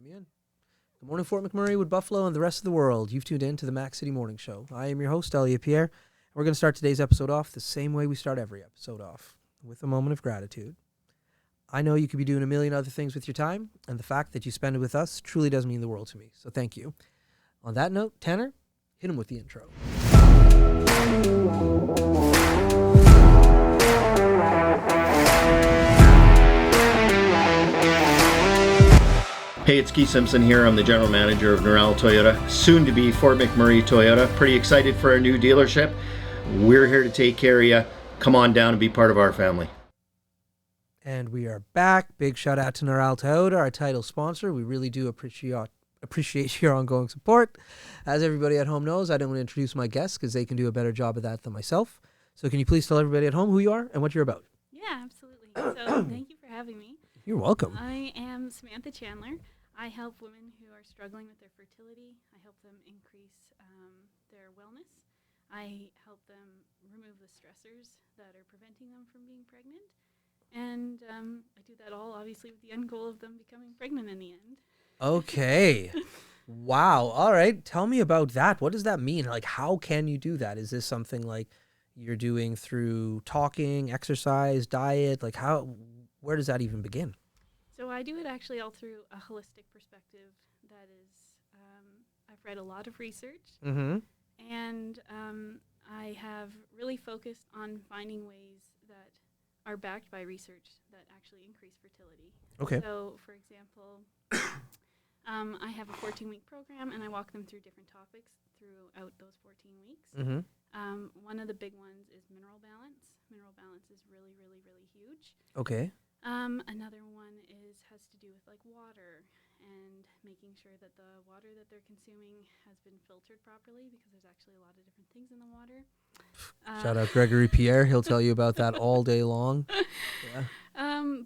me in. Good morning, Fort McMurray, Wood Buffalo, and the rest of the world. You've tuned in to the Mac City Morning Show. I am your host, Elliot Pierre. And we're going to start today's episode off the same way we start every episode off, with a moment of gratitude. I know you could be doing a million other things with your time, and the fact that you spend it with us truly does mean the world to me. So thank you. On that note, Tanner, hit him with the intro. Hey, it's Keith Simpson here. I'm the general manager of Norel Toyota, soon to be Fort McMurray Toyota. Pretty excited for our new dealership. We're here to take care of you. Come on down and be part of our family. And we are back. Big shout out to Norel Toyota, our title sponsor. We really do appreciate your ongoing support. As everybody at home knows, I don't want to introduce my guests because they can do a better job of that than myself. So can you please tell everybody at home who you are and what you're about? Yeah, absolutely. So thank you for having me. You're welcome. I am Samantha Chandler. I help women who are struggling with their fertility. I help them increase their wellness. I help them remove the stressors that are preventing them from being pregnant. And I do that all, obviously, with the end goal of them becoming pregnant in the end. Okay. Wow. All right. Tell me about that. What does that mean? Like, how can you do that? Is this something like you're doing through talking, exercise, diet? Like, where does that even begin? So I do it actually all through a holistic perspective. That is, I've read a lot of research, and I have really focused on finding ways that are backed by research that actually increase fertility. Okay. So, for example, I have a 14-week program, and I walk them through different topics throughout those 14 weeks. One of the big ones is mineral balance. Mineral balance is really, really, really huge. Okay. Another one has to do with like water and making sure that the water that they're consuming has been filtered properly, because there's actually a lot of different things in the water. Shout out Gregory Pierre. He'll tell you about that all day long. Yeah.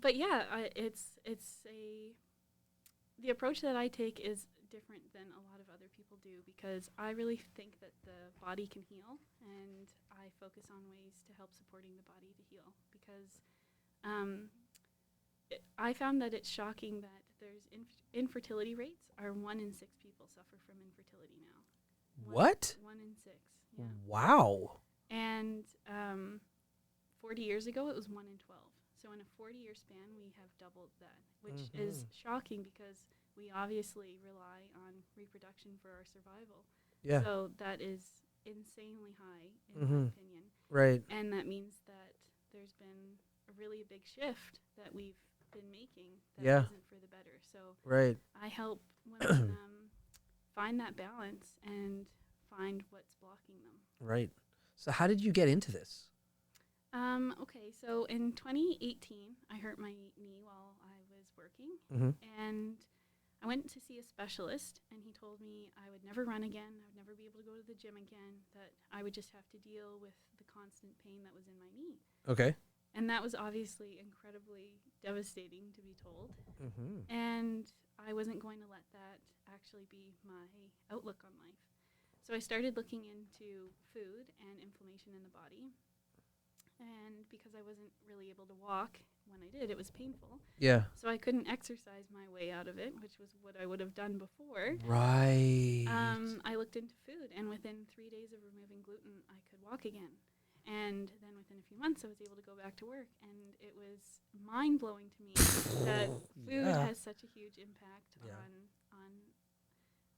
But yeah, the approach that I take is different than a lot of other people do, because I really think that the body can heal, and I focus on ways to help supporting the body to heal, because I found that it's shocking that there's infertility rates are 1 in 6 people suffer from infertility now. What? 1 in 6. Yeah. Wow. And 40 years ago, it was 1 in 12. So in a 40-year span, we have doubled that, which is shocking because we obviously rely on reproduction for our survival. Yeah. So that is insanely high, in my opinion. Right. And that means that there's been a really big shift that we've been making that isn't for the better. So I help women find that balance and find what's blocking them. Right. So how did you get into this? Okay, so in 2018, I hurt my knee while I was working, and I went to see a specialist, and he told me I would never run again, I would never be able to go to the gym again, that I would just have to deal with the constant pain that was in my knee. Okay. And that was obviously incredibly devastating to be told. And I wasn't going to let that actually be my outlook on life. So I started looking into food and inflammation in the body. And because I wasn't really able to walk when I did, it was painful. Yeah. So I couldn't exercise my way out of it, which was what I would have done before. Right. I looked into food, and within 3 days of removing gluten, I could walk again. And then within a few months, I was able to go back to work. And it was mind-blowing to me that food has such a huge impact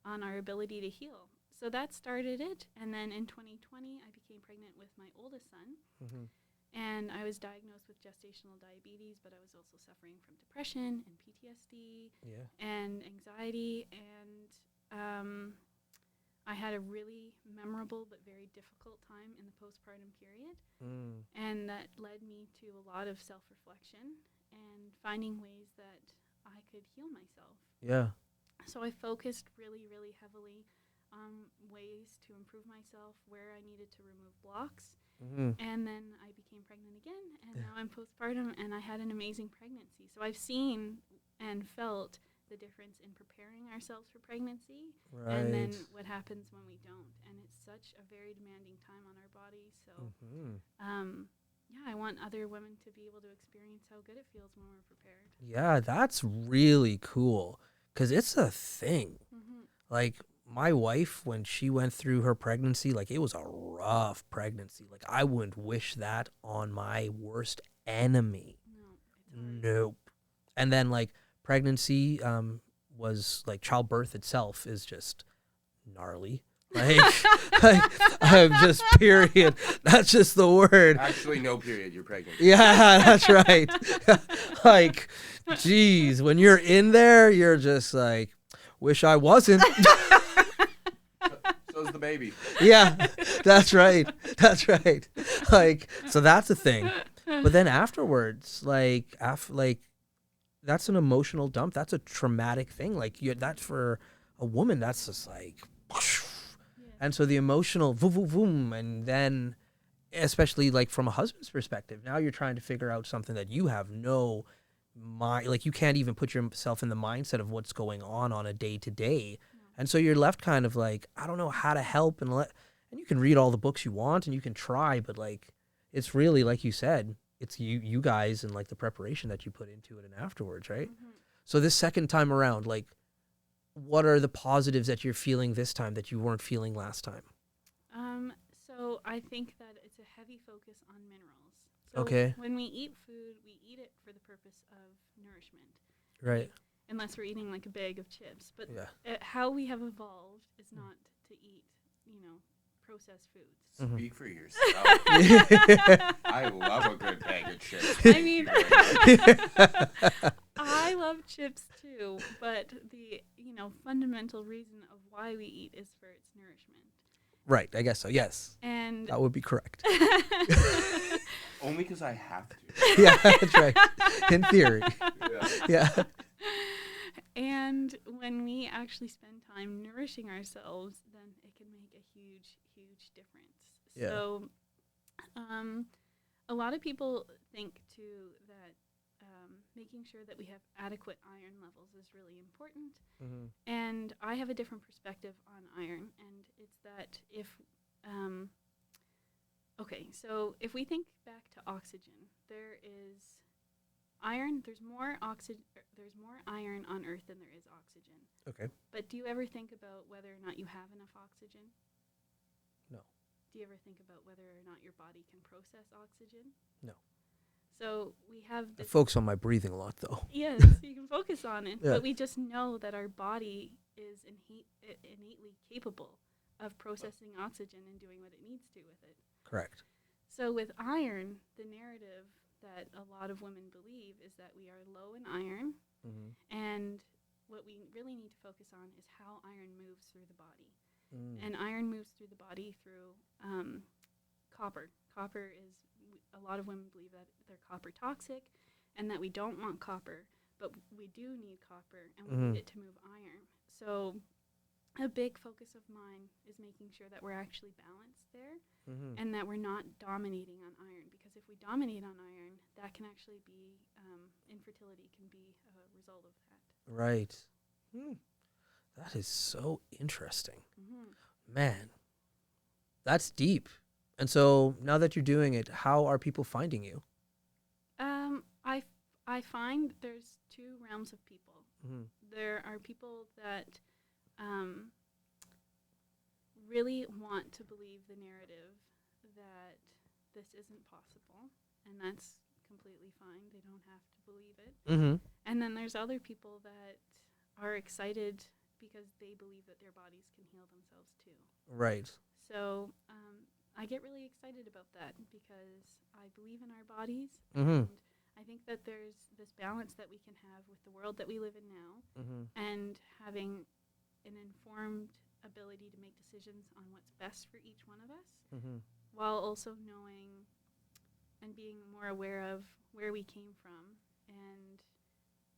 on our ability to heal. So that started it. And then in 2020, I became pregnant with my oldest son. And I was diagnosed with gestational diabetes, but I was also suffering from depression and PTSD and anxiety. And I had a really memorable but very difficult time in the postpartum period. And that led me to a lot of self-reflection and finding ways that I could heal myself. Yeah. So I focused really, really heavily on ways to improve myself, where I needed to remove blocks. And then I became pregnant again, and now I'm postpartum, and I had an amazing pregnancy. So I've seen and felt the difference in preparing ourselves for pregnancy, and then what happens when we don't. And it's such a very demanding time on our body. So, I want other women to be able to experience how good it feels when we're prepared. Yeah, that's really cool. because it's a thing. Like, my wife, when she went through her pregnancy, like, it was a rough pregnancy. Like, I wouldn't wish that on my worst enemy. Nope. And then, like, pregnancy was, like, childbirth itself is just gnarly. Like, I'm just, period. That's just the word. Actually, no period. You're pregnant. Yeah, that's right. Like, geez, when you're in there, you're just like, wish I wasn't. So's the baby. Yeah, that's right. That's right. Like, so that's a thing. But then afterwards, like, that's an emotional dump. That's a traumatic thing. Like, that for a woman, that's just like, and so the emotional boom, boom, boom, and then, especially like from a husband's perspective, now you're trying to figure out something that you have no mind, like you can't even put yourself in the mindset of what's going on a day to day. And so you're left kind of like, I don't know how to help, and you can read all the books you want and you can try, but like, it's really, like you said, it's you guys and like the preparation that you put into it and afterwards, right? So this second time around, like, what are the positives that you're feeling this time that you weren't feeling last time? So I think that it's a heavy focus on minerals. So Okay. when we eat food, we eat it for the purpose of nourishment. Right. Unless we're eating like a bag of chips. But Yeah. how we have evolved is not to eat, processed foods. Speak for yourself. I love a good bag of chips. I mean, I love chips too, but the fundamental reason of why we eat is for its nourishment. Right, I guess so, yes. And That would be correct. Only because I have to. Yeah, that's right. In theory. Yeah. And when we actually spend time nourishing ourselves, then it can make a huge, huge difference. Yeah. So a lot of people think too that making sure that we have adequate iron levels is really important. And I have a different perspective on iron, and it's that so if we think back to oxygen, there is iron, there's more iron on Earth than there is oxygen. Okay. But do you ever think about whether or not you have enough oxygen? No. Do you ever think about whether or not your body can process oxygen? No. So we have I this. focus on my breathing a lot, though. Yes, you can focus on it, Yeah. but we just know that our body is innately capable of processing oxygen and doing what it needs to with it. Correct. So with iron, the narrative that a lot of women believe is that we are low in iron, and what we really need to focus on is how iron moves through the body. And iron moves through the body through copper. Copper is, a lot of women believe that they're copper toxic and that we don't want copper, but we do need copper and we need it to move iron. So a big focus of mine is making sure that we're actually balanced there and that we're not dominating on iron, because if we dominate on iron, that can actually be, infertility can be a result of that. Right. That is so interesting. Man, that's deep. And so now that you're doing it, how are people finding you? I find there's two realms of people. There are people that really want to believe the narrative that this isn't possible, and that's completely fine. They don't have to believe it. And then there's other people that are excited because they believe that their bodies can heal themselves too. Right. So I get really excited about that because I believe in our bodies, Mm-hmm. and I think that there's this balance that we can have with the world that we live in now, Mm-hmm. and having an informed ability to make decisions on what's best for each one of us, Mm-hmm. while also knowing and being more aware of where we came from and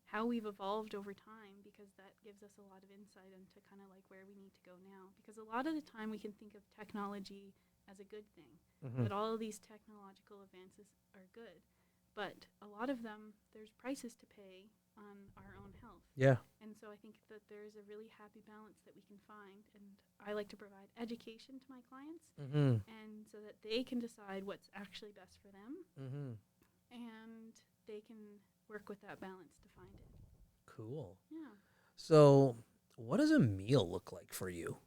how we've evolved over time, because that gives us a lot of insight into kind of like where we need to go now. Because a lot of the time we can think of technology as a good thing, that all of these technological advances are good, but a lot of them, there's prices to pay on our own health. Yeah. And so I think that there's a really happy balance that we can find, and I like to provide education to my clients, Mm-hmm. and so that they can decide what's actually best for them, Mm-hmm. and they can work with that balance to find it. Cool. Yeah. So, what does a meal look like for you?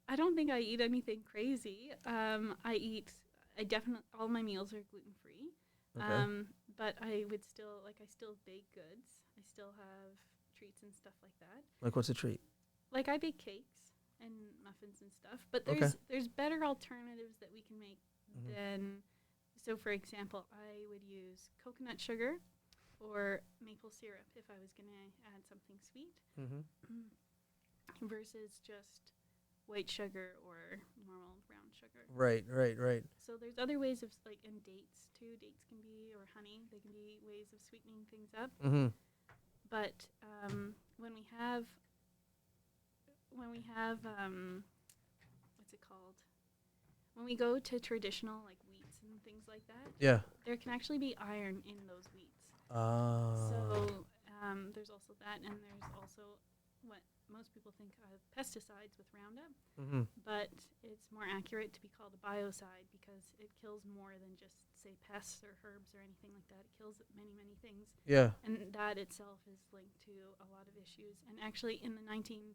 I don't think I eat anything crazy. I definitely, all my meals are gluten-free. Okay. But I would still, I still bake goods. I still have treats and stuff like that. Like, what's a treat? Like, I bake cakes and muffins and stuff. But Okay. there's better alternatives that we can make Mhm. than, so for example, I would use coconut sugar or maple syrup if I was going to add something sweet versus just white sugar or normal brown sugar. Right. So there's other ways of, and dates too. Dates can be, or honey, they can be ways of sweetening things up. Mm-hmm. But when we have what's it called? When we go to traditional wheats and things like that, Yeah. there can actually be iron in those wheats. So, So there's also that, and there's also what most people think of pesticides with Roundup, but it's more accurate to be called a biocide because it kills more than just, say, pests or herbs or anything like that. It kills many, many things, yeah. and that itself is linked to a lot of issues. And actually, in the 19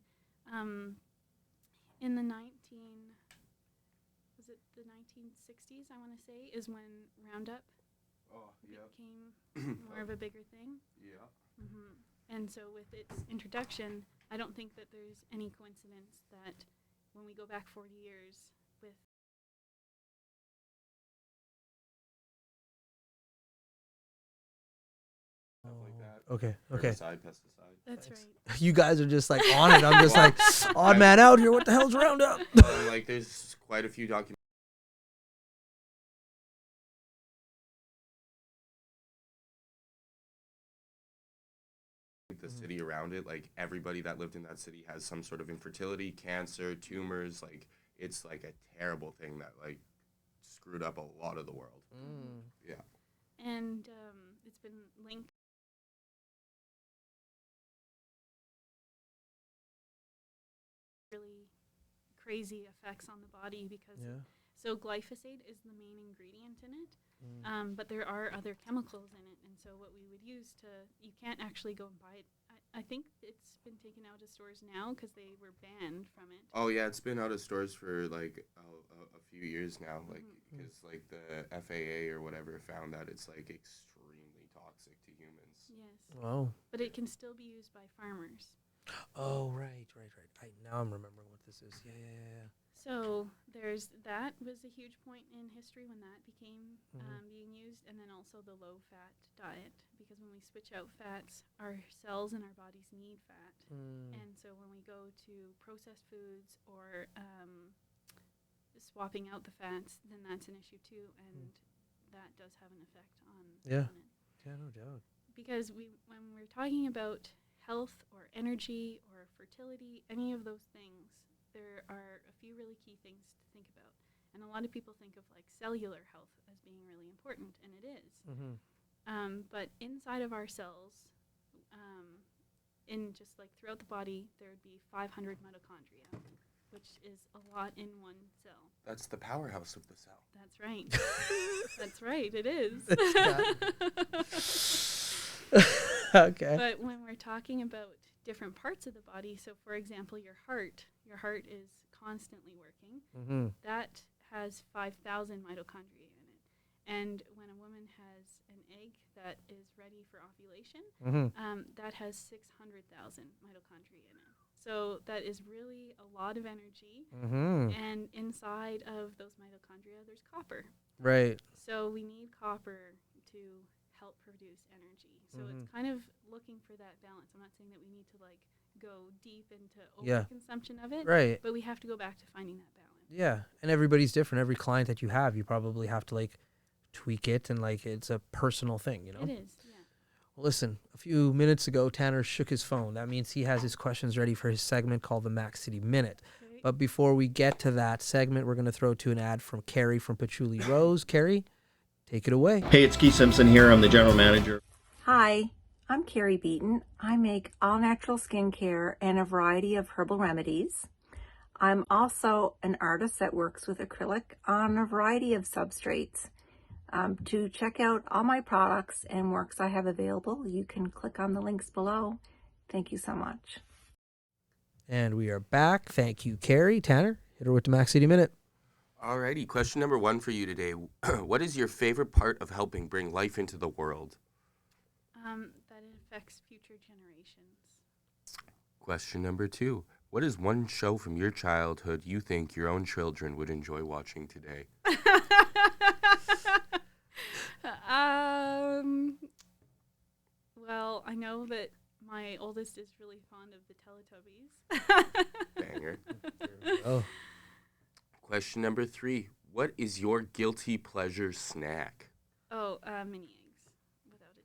was it the 1960s, I want to say, is when Roundup became more of a bigger thing. Yeah. And so with its introduction, I don't think that there's any coincidence that when we go back 40 years with Stuff like that. Okay. Pesticide. that's Thanks. right. You guys are just like on it. I'm just like odd man out here. What the hell's Roundup? There's quite a few documentaries. The city around it, everybody that lived in that city has some sort of infertility, cancer, tumors. It's a terrible thing that screwed up a lot of the world. Yeah. And it's been linked really crazy effects on the body because so glyphosate is the main ingredient in it, but there are other chemicals in it, and so what we would use you can't actually go and buy it. I think it's been taken out of stores now because they were banned from it. Oh yeah, it's been out of stores for a few years now, because the FAA or whatever found that it's extremely toxic to humans. Yes. Wow. But it can still be used by farmers. Oh, right. Now I'm remembering what this is. Yeah. So there's that was a huge point in history when that became being used, and then also the low-fat diet, because when we switch out fats, our cells in our bodies need fat, and so when we go to processed foods or swapping out the fats, then that's an issue too, and that does have an effect on it. Yeah, no doubt. Because when we're talking about health or energy or fertility, any of those things, there are a few really key things to think about. And a lot of people think of cellular health as being really important, and it is. But inside of our cells, in just throughout the body, there would be 500 mitochondria, which is a lot in one cell. That's the powerhouse of the cell. That's right. That's right, it is. Okay. But when we're talking about different parts of the body, so for example, your heart is constantly working. That has 5,000 mitochondria in it. And when a woman has an egg that is ready for ovulation, that has 600,000 mitochondria in it. So that is really a lot of energy. And inside of those mitochondria, there's copper. Right. So we need copper to help produce energy. So it's kind of looking for that balance. I'm not saying that we need to go deep into overconsumption of it, Right. but we have to go back to finding that balance. Yeah, and everybody's different. Every client that you have, you probably have to tweak it, and it's a personal thing, you know. It is, yeah. Well, listen, a few minutes ago, Tanner shook his phone. That means he has his questions ready for his segment called the Mac City Minute. Okay. But before we get to that segment, we're going to throw to an ad from Carrie from Patchouli Rose. Carrie, take it away. Hey, it's Keith Simpson here. I'm the general manager. Hi, I'm Carrie Beaton. I make all-natural skincare and a variety of herbal remedies. I'm also an artist that works with acrylic on a variety of substrates. To check out all my products and works I have available, you can click on the links below. Thank you so much. And we are back. Thank you, Carrie. Tanner, hit her with the Mac City Minute. Alrighty, question number 1 for you today. What is your favorite part of helping bring life into the world? That it affects future generations. Question number 2. What is one show from your childhood you think your own children would enjoy watching today? Well, I know that my oldest is really fond of the Teletubbies. Banger. Oh, Question number 3. What is your guilty pleasure snack? Mini eggs, without a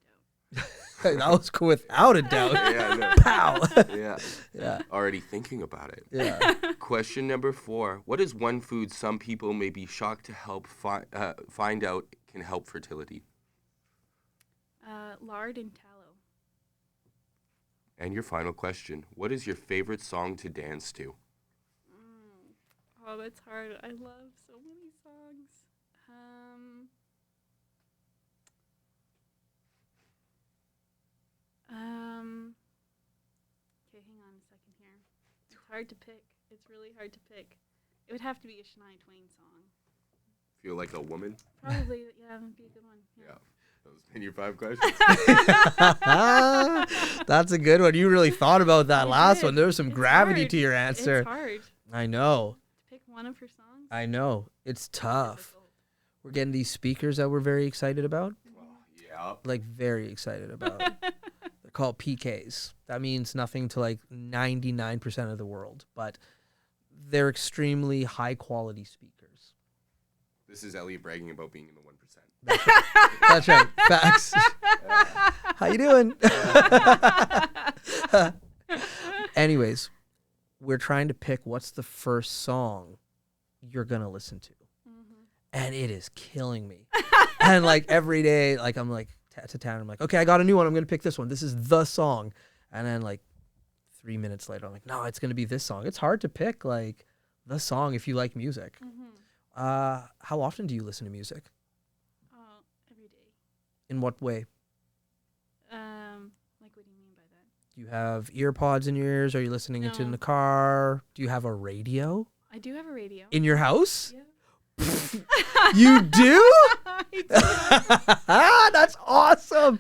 doubt. that was cool without a doubt. Yeah, I know. Pow. Yeah. Yeah. Already thinking about it. Yeah. Question number 4. What is one food some people may be shocked to help find out can help fertility? Lard and tallow. And your final question. What is your favorite song to dance to? Oh, that's hard. I love so many songs. Okay, hang on a second here. It's hard to pick. It's really hard to pick. It would have to be a Shania Twain song. Feel like a woman? Probably, yeah, that would be a good one. Yeah. Those been your 5 questions. That's a good one. You really thought about that I last did. one. There was some It's gravity hard. to your answer. It's hard I know. to pick one of her songs. I know. It's tough. Difficult. We're getting these speakers that we're very excited about. Yeah. Like, very excited about. They're called PKs. That means nothing to like 99% of the world, but they're extremely high quality speakers. This is Elliot bragging about being in the 1%. That's right. Facts. How you doing? Anyways, we're trying to pick what's the first song you're going to listen to. And it is killing me. And like every day, like I'm like to town, I'm like, okay, I got a new one. I'm going to pick this one. This is the song. And then like 3 minutes later, I'm like, no, it's going to be this song. It's hard to pick like the song if you like music. How often do you listen to music? Every day. In what way? Like, what do you mean by that? Do you have ear pods in your ears? Are you listening into in the car? Do you have a radio I do have a radio. in your house? Yeah. You do? I do. That's awesome.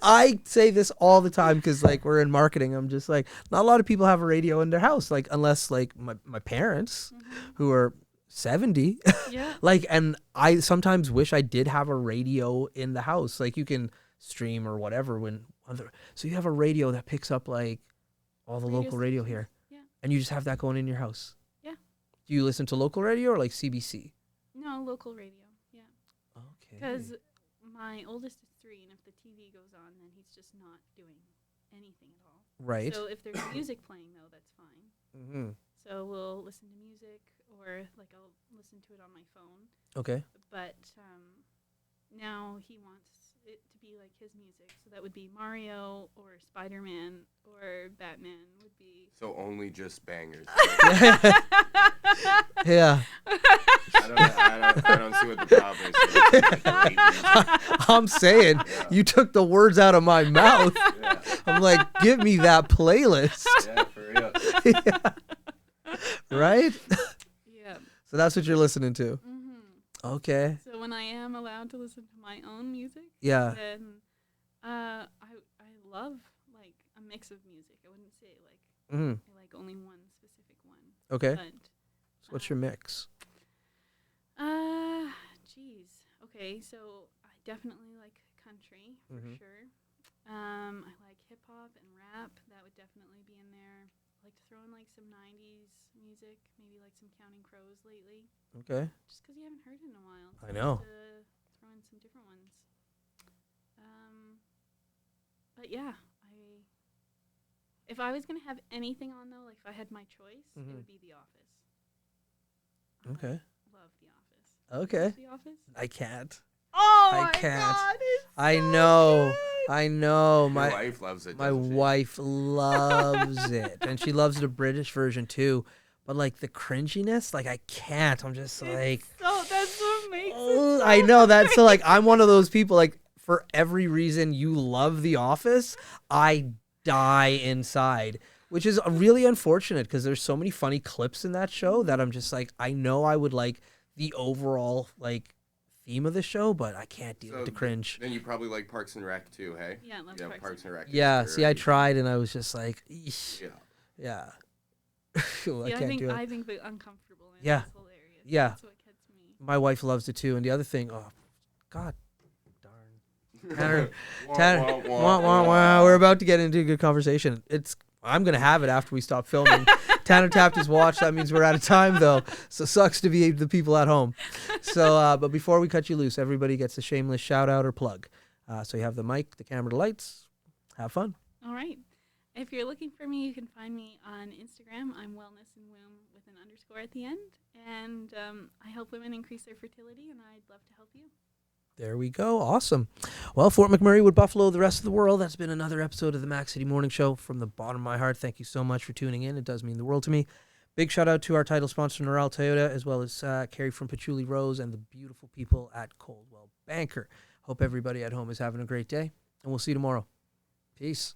I say this all the time because like we're in marketing. I'm just like, not a lot of people have a radio in their house, like unless like my parents who are 70. Yeah. Like, and I sometimes wish I did have a radio in the house. Like you can stream or whatever so you have a radio that picks up like all the local radio stations. here. Yeah. And you just have that going in your house. Yeah. Do you listen to local radio or like CBC? No, local radio. Yeah. Okay. Because my oldest is 3, and if the TV goes on, then he's just not doing anything at all. Right. So if there's music playing, though, that's fine. Mm-hmm. So we'll listen to music, or like I'll listen to it on my phone. Okay. But now he wants it to be like his music. So that would be Mario or Spider-Man or Batman would be. So only just bangers. Yeah. I don't see what the problem is. I'm saying you took the words out of my mouth. Yeah. I'm like, give me that playlist. Yeah, for real. Yeah. Right? Yeah. So that's what you're listening to. Okay. So when I am allowed to listen to my own music, Yeah. then I love like a mix of music. I wouldn't say like Mm-hmm. I like only one specific one. Okay. But So what's your mix? geez. Okay, so I definitely like country for sure. I like hip hop and rap. That would definitely be in there. I like to throw in like some 90s music, maybe like some Counting Crows lately. Okay. Just because you haven't heard it in a while. I know. To throw in some different ones. But yeah, if I was gonna have anything on though, like if I had my choice, it would be The Office. Okay. Love The Office. Okay. The Office. I can't. Oh I my can't. God, it's I so know. good. I know. My wife loves it. My doesn't she? wife loves it, and she loves the British version too. But like the cringiness, like I can't. I'm just like, So that's what makes it oh, I know that. So like, I'm one of those people, like, for every reason you love The Office, I die inside, which is really unfortunate because there's so many funny clips in that show that I'm just like, I know I would like the overall like theme of the show, but I can't deal with the cringe. Then you probably like Parks and Rec too, hey? Yeah, I love Yeah, Parks and Rec. Yeah, is see, I very- tried and I was just like, eesh. Yeah. Yeah. I Yeah, can't do it. I think the uncomfortable in Yeah. is hilarious. Yeah. That's what gets me. My wife loves it too. And the other thing, oh, God darn. Tanner, Wah, Tanner, wah, wah, wah, wah. We're about to get into a good conversation. I'm going to have it after we stop filming. Tanner tapped his watch. That means we're out of time, though. So sucks to be the people at home. So, but before we cut you loose, everybody gets a shameless shout out or plug. So you have the mic, the camera, the lights. Have fun. All right. If you're looking for me, you can find me on Instagram. I'm wellness and womb with an underscore at the end. And I help women increase their fertility, and I'd love to help you. There we go. Awesome. Well, Fort McMurray, Wood Buffalo, the rest of the world, that's been another episode of the Mac City Morning Show. From the bottom of my heart, thank you so much for tuning in. It does mean the world to me. Big shout out to our title sponsor, Noral Toyota, as well as Carrie from Patchouli Rose and the beautiful people at Coldwell Banker. Hope everybody at home is having a great day, and we'll see you tomorrow. Peace.